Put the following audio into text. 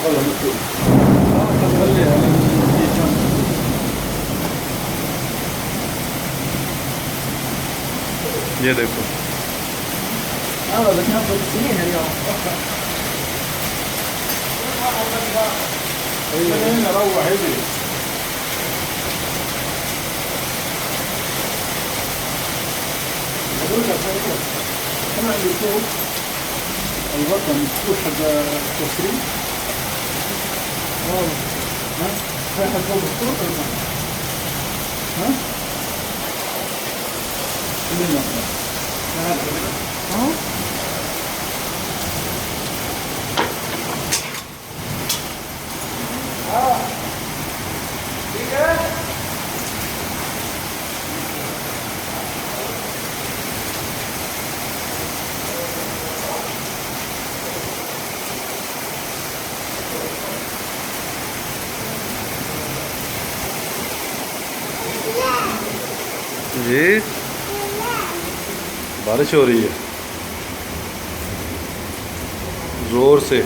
والله مسؤول. خليها لما ये देखो। بس ناخذ سنين اليوم. خلينا نروح يدري. أقول لك أنا اللي يشوف الوطن يشوف حق التسريب. والله ها في حد فوق السوق ولا ما؟ ها؟ كلنا ها؟ जी बारिश हो रही है जोर से।